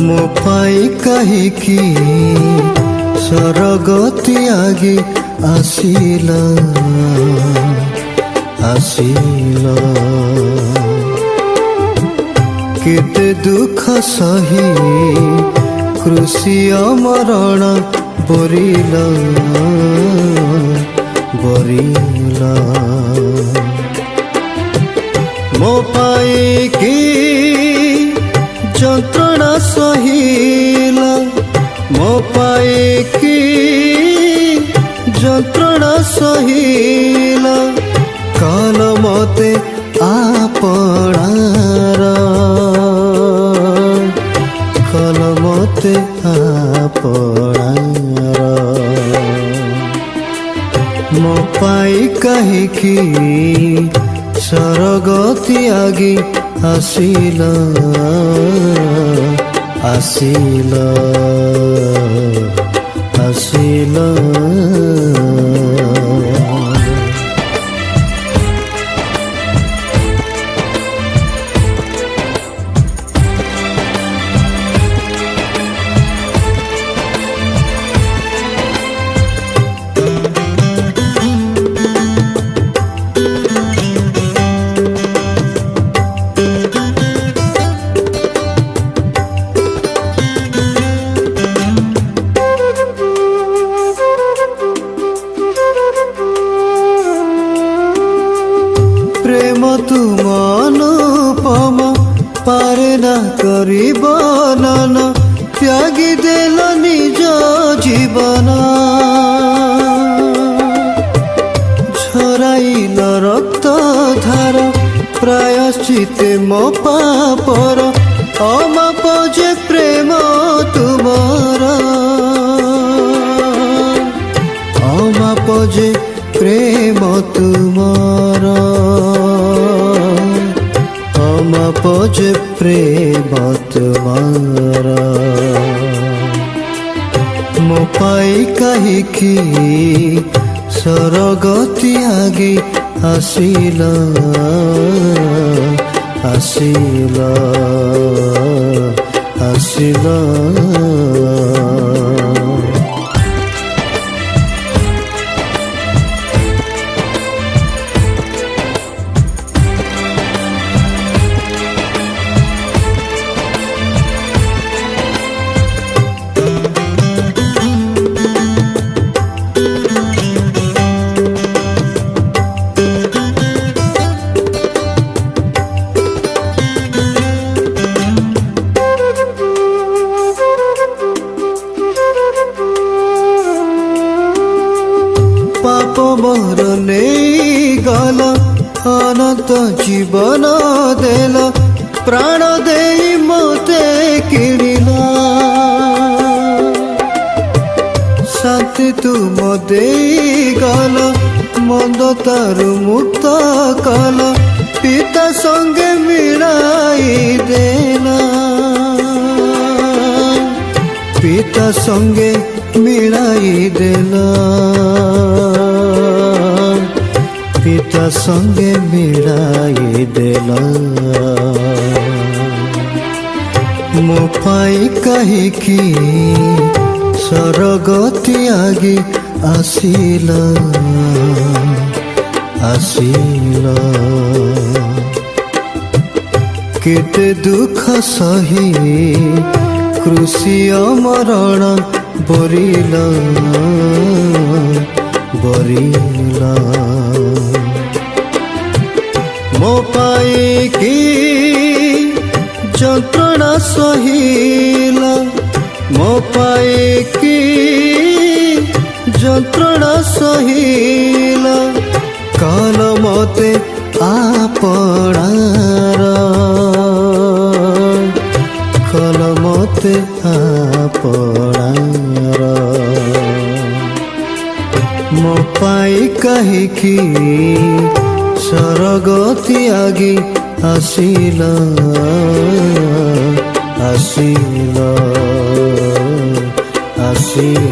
ମୋ ପାଇଁ କାହିଁକି ସ୍ୱର୍ଗ ତ୍ୟାଗି ଆସିଲା ଆସିଲା। କେତେ ଦୁଃଖ ସହି କୃଷିୟ ମରଣ ବରିଲା ବରିଲା। ମୋ ପାଇଁ କି ଯନ୍ତ୍ରଣା ସହିଲା, ମୋ ପାଇଁ କି ଯନ୍ତ୍ରଣା ସହିଲା। କାଲ ମତେ ଆପଣାର, କାଲ ମତେ ଆପଣାର। ମୋ ପାଇଁ କାହିଁକି ସ୍ୱର୍ଗ ତ୍ୟାଗି ଆସିଲା ଆସିଲା ଆସିଲା। ପ୍ରେମ ତୁମ ଅନୁପମ ପାରେ ନା କରିବ ନନ, ତ୍ୟାଗି ଦେଲ ନିଜ ଜୀବନ। ଝରାଇଲ ରକ୍ତ ଧାର ପ୍ରାୟଶ୍ଚିତେ ମୋ ପାପର, ଅମାପ ଯେ ପ୍ରେମ ତୁମର, ଅମାପ ଯେ ପ୍ରେମ ତୁମର, ଅମାପ ଯେ ପ୍ରେମ ତୁମର। ମୋ ପାଇଁ କାହିଁକି ସ୍ୱର୍ଗ ତ୍ୟାଗି ଆସିଲା ଆସିଲା ଆସିଲା। ପାପ ମୋର ନେଇଗଲ, ଅନନ୍ତ ଜୀବନ ଦେଲ, ପ୍ରାଣ ଦେଇ ମୋତେ କିଣିଲ। ଶାନ୍ତି ତୁମ ଦେଇଗଲ, ମନ୍ଦତାରୁ ମୁକ୍ତ କଲ, ପିତା ସଙ୍ଗେ ମିଳାଇ ଦେଲ, ପିତା ସଙ୍ଗେ ମିଳାଇ ଦେଲ, ପିତା ସଙ୍ଗେ ମିଳାଇ ଦେଲ। ମୋ ପାଇଁ କାହିଁକି ସ୍ୱର୍ଗ ତ୍ୟାଗି ଆସିଲା ଆସିଲା। କେତେ ଦୁଃଖ ସହି କୃଷିୟ ମରଣ ବରିଲା ବରିଲା। ମୋ ପାଇଁ କି ଯନ୍ତ୍ରଣା ସହିଲା, ମୋ ପାଇଁ କି ଯନ୍ତ୍ରଣା ସହିଲା। କାଲ ମତେ ଆପଣାର, କାଲ ମତେ ଆପଣାର। ମୋ ପାଇଁ କାହିଁକି ସ୍ୱର୍ଗ ତ୍ୟାଗି ଆସିଲା ଆସିଲା ଆସିଲା।